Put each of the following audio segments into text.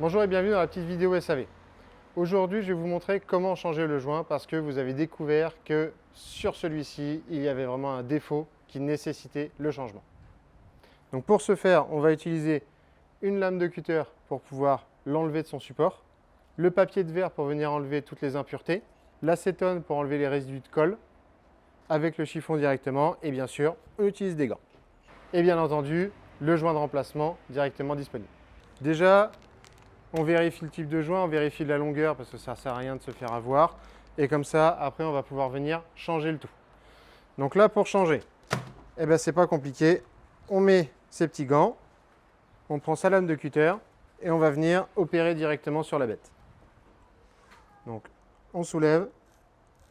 Bonjour et bienvenue dans la petite vidéo SAV. Aujourd'hui, je vais vous montrer comment changer le joint parce que vous avez découvert que sur celui-ci, il y avait vraiment un défaut qui nécessitait le changement. Donc pour ce faire, on va utiliser une lame de cutter pour pouvoir l'enlever de son support, le papier de verre pour venir enlever toutes les impuretés, l'acétone pour enlever les résidus de colle, avec le chiffon directement et bien sûr, on utilise des gants. Et bien entendu, le joint de remplacement directement disponible. Déjà, on vérifie le type de joint, on vérifie la longueur parce que ça ne sert à rien de se faire avoir. Et comme ça, après, on va pouvoir venir changer le tout. Donc là, pour changer, c'est pas compliqué. On met ses petits gants, on prend sa lame de cutter et on va venir opérer directement sur la bête. Donc, on soulève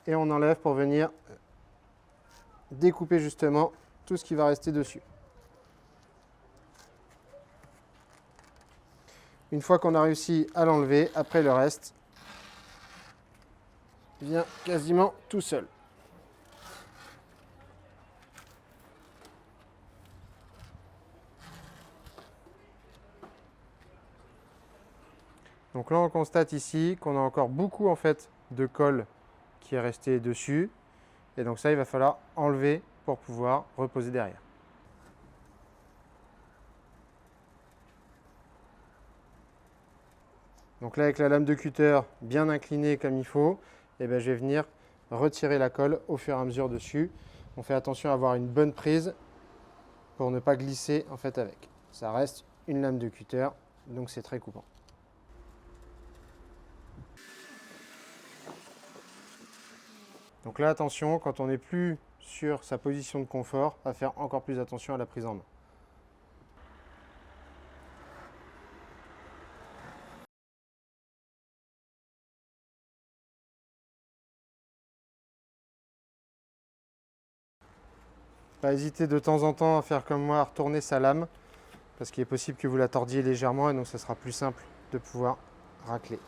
et on enlève pour venir découper justement tout ce qui va rester dessus. Une fois qu'on a réussi à l'enlever, après le reste vient quasiment tout seul. Donc là, on constate ici qu'on a encore beaucoup en fait de colle qui est resté dessus. Et donc ça, il va falloir enlever pour pouvoir reposer derrière. Donc là, avec la lame de cutter bien inclinée comme il faut, je vais venir retirer la colle au fur et à mesure dessus. On fait attention à avoir une bonne prise pour ne pas glisser en fait avec. Ça reste une lame de cutter, donc c'est très coupant. Donc là, attention, quand on n'est plus sur sa position de confort, à faire encore plus attention à la prise en main. Pas hésiter de temps en temps à faire comme moi, à retourner sa lame, parce qu'il est possible que vous la tordiez légèrement et donc ça sera plus simple de pouvoir racler.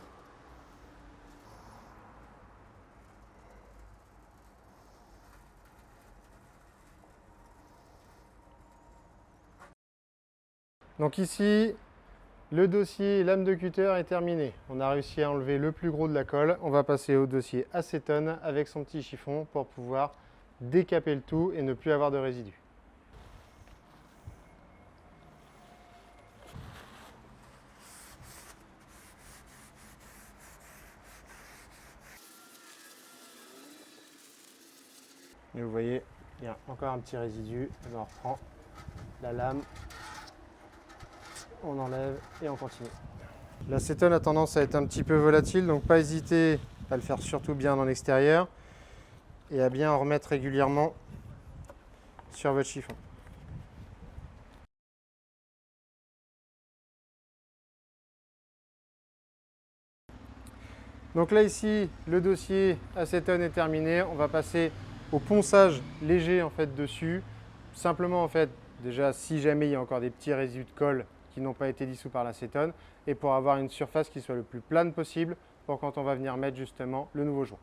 Donc ici, le dossier lame de cutter est terminé. On a réussi à enlever le plus gros de la colle. On va passer au dossier acétone avec son petit chiffon pour pouvoir décaper le tout et ne plus avoir de résidus. Et vous voyez, il y a encore un petit résidu. On reprend la lame, on enlève et on continue. L'acétone a tendance à être un petit peu volatile, donc pas hésiter à le faire surtout bien dans l'extérieur et à bien en remettre régulièrement sur votre chiffon. Donc là ici, le dossier acétone est terminé. On va passer au ponçage léger en fait dessus. Simplement en fait, déjà si jamais il y a encore des petits résidus de colle qui n'ont pas été dissous par l'acétone et pour avoir une surface qui soit le plus plane possible pour quand on va venir mettre justement le nouveau joint.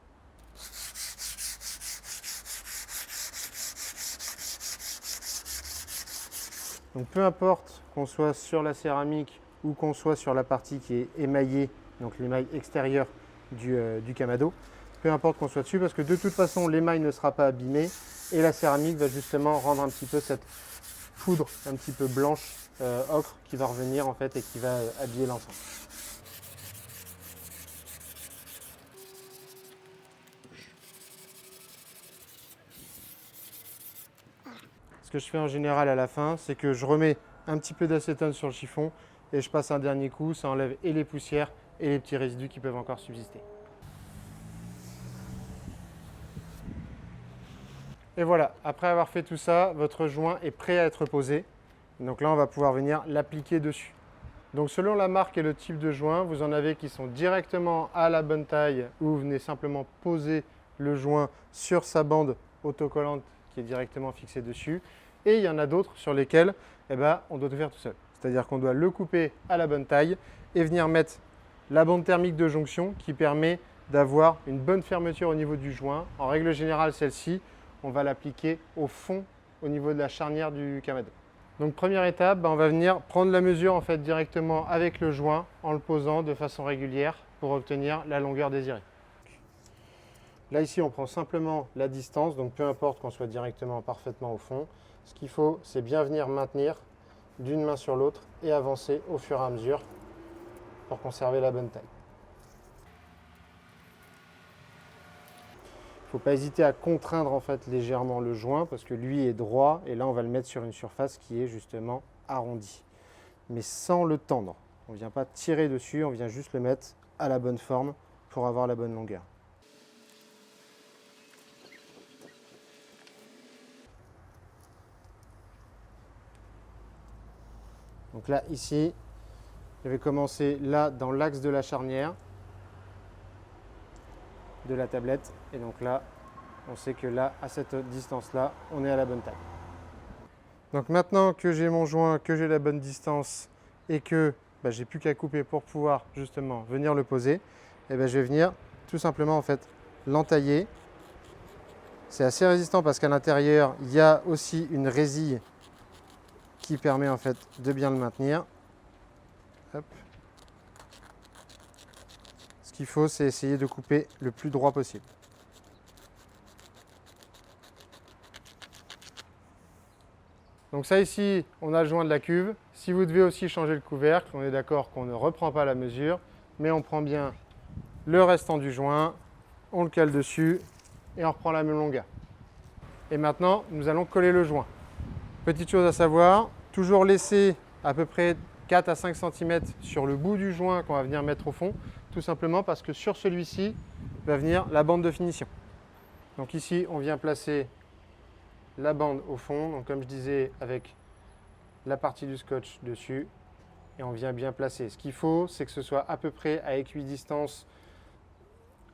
Donc peu importe qu'on soit sur la céramique ou qu'on soit sur la partie qui est émaillée, donc l'émail extérieur du Kamado, peu importe qu'on soit dessus parce que de toute façon l'émail ne sera pas abîmé et la céramique va justement rendre un petit peu cette poudre un petit peu blanche ocre qui va revenir en fait et qui va habiller l'ensemble. Ce que je fais en général à la fin, c'est que je remets un petit peu d'acétone sur le chiffon et je passe un dernier coup, ça enlève et les poussières et les petits résidus qui peuvent encore subsister. Et voilà, après avoir fait tout ça, votre joint est prêt à être posé. Donc là, on va pouvoir venir l'appliquer dessus. Donc selon la marque et le type de joint, vous en avez qui sont directement à la bonne taille où vous venez simplement poser le joint sur sa bande autocollante qui est directement fixée dessus. Et il y en a d'autres sur lesquels on doit tout faire tout seul. C'est-à-dire qu'on doit le couper à la bonne taille et venir mettre la bande thermique de jonction qui permet d'avoir une bonne fermeture au niveau du joint. En règle générale, celle-ci, on va l'appliquer au fond, au niveau de la charnière du Kamado. Donc première étape, on va venir prendre la mesure en fait directement avec le joint en le posant de façon régulière pour obtenir la longueur désirée. Là ici on prend simplement la distance, donc peu importe qu'on soit directement parfaitement au fond. Ce qu'il faut c'est bien venir maintenir d'une main sur l'autre et avancer au fur et à mesure pour conserver la bonne taille. Il ne faut pas hésiter à contraindre en fait légèrement le joint parce que lui est droit et là on va le mettre sur une surface qui est justement arrondie. Mais sans le tendre. On ne vient pas tirer dessus, on vient juste le mettre à la bonne forme pour avoir la bonne longueur. Donc là ici, je vais commencer là dans l'axe de la charnière de la tablette et donc là on sait que là à cette distance là on est à la bonne taille. Donc maintenant que j'ai mon joint, que j'ai la bonne distance et que j'ai plus qu'à couper pour pouvoir justement venir le poser, et je vais venir tout simplement en fait l'entailler. C'est assez résistant parce qu'à l'intérieur il y a aussi une résille qui permet en fait de bien le maintenir. Hop. Ce qu'il faut, c'est essayer de couper le plus droit possible. Donc ça ici, on a le joint de la cuve. Si vous devez aussi changer le couvercle, on est d'accord qu'on ne reprend pas la mesure, mais on prend bien le restant du joint, on le cale dessus et on reprend la même longueur. Et maintenant, nous allons coller le joint. Petite chose à savoir, toujours laisser à peu près 4 à 5 cm sur le bout du joint qu'on va venir mettre au fond, tout simplement parce que sur celui-ci va venir la bande de finition. Donc ici, on vient placer la bande au fond, donc comme je disais, avec la partie du scotch dessus, et on vient bien placer. Ce qu'il faut, c'est que ce soit à peu près à équidistance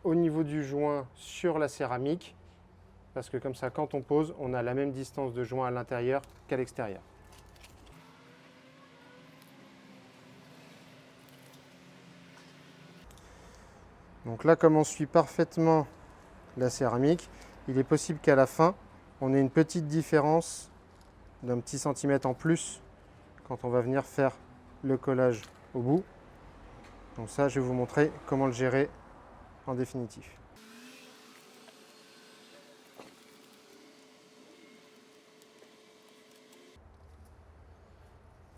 au niveau du joint sur la céramique, parce que comme ça, quand on pose, on a la même distance de joint à l'intérieur qu'à l'extérieur. Donc là, comme on suit parfaitement la céramique, il est possible qu'à la fin, on ait une petite différence d'un petit centimètre en plus quand on va venir faire le collage au bout. Donc ça, je vais vous montrer comment le gérer en définitif.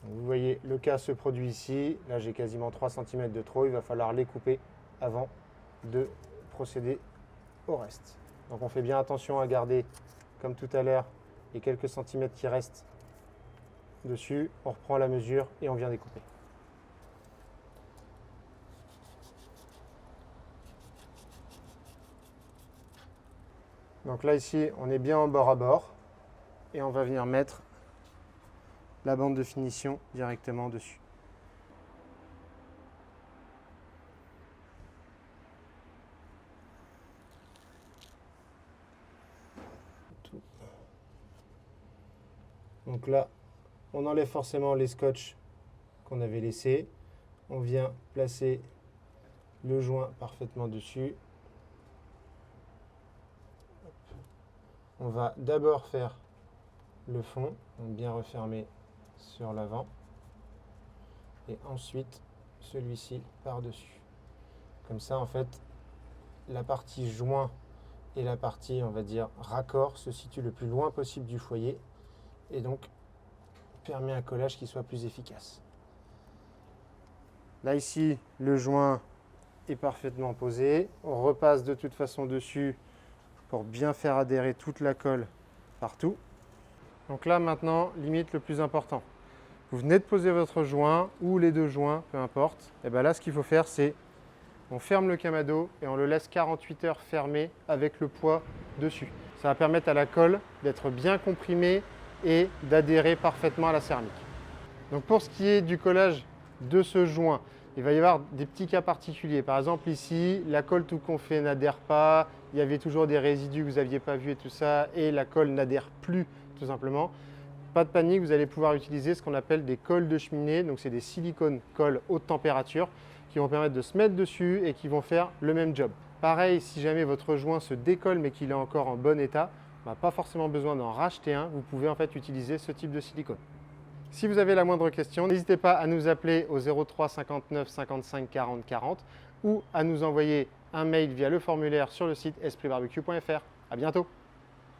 Donc vous voyez, le cas se produit ici. Là, j'ai quasiment 3 cm de trop. Il va falloir les couper avant de procéder au reste. Donc on fait bien attention à garder, comme tout à l'heure, les quelques centimètres qui restent dessus. On reprend la mesure et on vient découper. Donc là ici, on est bien en bord à bord et on va venir mettre la bande de finition directement dessus. Donc là, on enlève forcément les scotch qu'on avait laissés. On vient placer le joint parfaitement dessus. On va d'abord faire le fond, donc bien refermé sur l'avant. Et ensuite, celui-ci par-dessus. Comme ça, en fait, la partie joint et la partie, on va dire, raccord se situent le plus loin possible du foyer. Et donc permet un collage qui soit plus efficace. Là ici, le joint est parfaitement posé. On repasse de toute façon dessus pour bien faire adhérer toute la colle partout. Donc là maintenant, limite le plus important. Vous venez de poser votre joint ou les deux joints, peu importe. Et bien là, ce qu'il faut faire, c'est on ferme le camado et on le laisse 48 heures fermé avec le poids dessus. Ça va permettre à la colle d'être bien comprimée et d'adhérer parfaitement à la céramique. Donc pour ce qui est du collage de ce joint, il va y avoir des petits cas particuliers. Par exemple ici, la colle tout qu'on fait n'adhère pas, il y avait toujours des résidus que vous n'aviez pas vus et tout ça, et la colle n'adhère plus tout simplement. Pas de panique, vous allez pouvoir utiliser ce qu'on appelle des colles de cheminée, donc c'est des silicones colles haute température qui vont permettre de se mettre dessus et qui vont faire le même job. Pareil, si jamais votre joint se décolle mais qu'il est encore en bon état, pas forcément besoin d'en racheter un, vous pouvez en fait utiliser ce type de silicone. Si vous avez la moindre question, n'hésitez pas à nous appeler au 03 59 55 40 40 ou à nous envoyer un mail via le formulaire sur le site espritsbarbecue.fr. À bientôt!